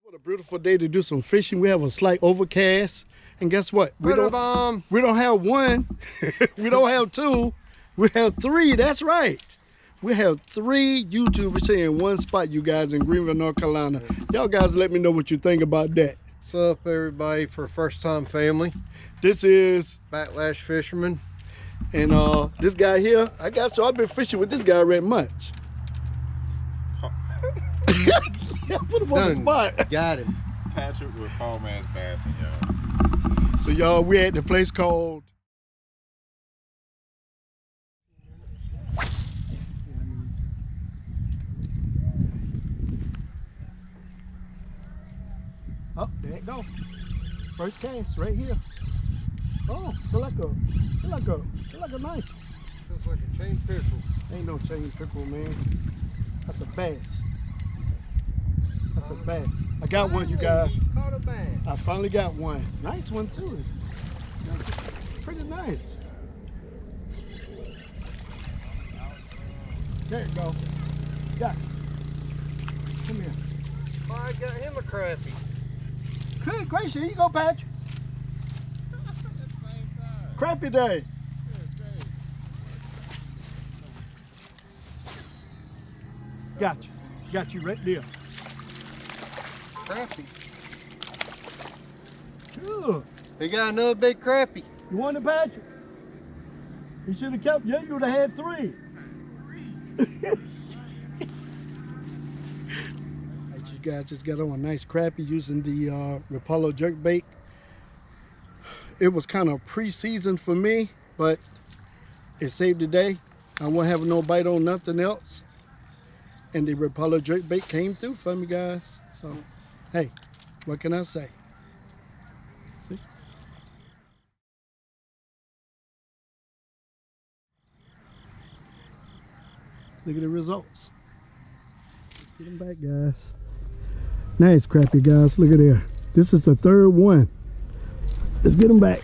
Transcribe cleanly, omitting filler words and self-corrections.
What a beautiful day to do some fishing. We have a slight overcast, and guess what? We don't have one. We don't have two. We have three. That's right. We have 3 YouTubers here in one spot, you guys, in Greenville, North Carolina. Y'all guys let me know what you think about that. What's up, everybody, for first time family? This is Backlash Fisherman. And this guy here, I've been fishing with this guy already much. Put him on the spot. Got him. Patrick with Paul Man's Bassing, y'all. So y'all, we at the place called there it go. First cast right here. Oh, feel like a nice. Feels like a chain pickle. Ain't no chain pickle, man. That's a bass. That's a bass. I got one, you guys. Caught a bass. I finally got one. Nice one too. Pretty nice. There you go. Got it. Come here. Oh, I got him a crappie. Good gracious, here you go, Patrick. Crappie day. Got you. Got you right there. Crappie. Good. He got another big crappie. You want it, Patrick? You should have kept, yeah, you would have had 3. You guys just got on a nice crappie using the Rapallo jerkbait. It was kind of pre-season for me, but it saved the day. I won't have no bite on nothing else. And the Rapallo jerkbait came through for me, guys. So, hey, what can I say? See? Look at the results. Get them back, guys. Nice crappie, guys. Look at there. This is the 3rd one. Let's get them back.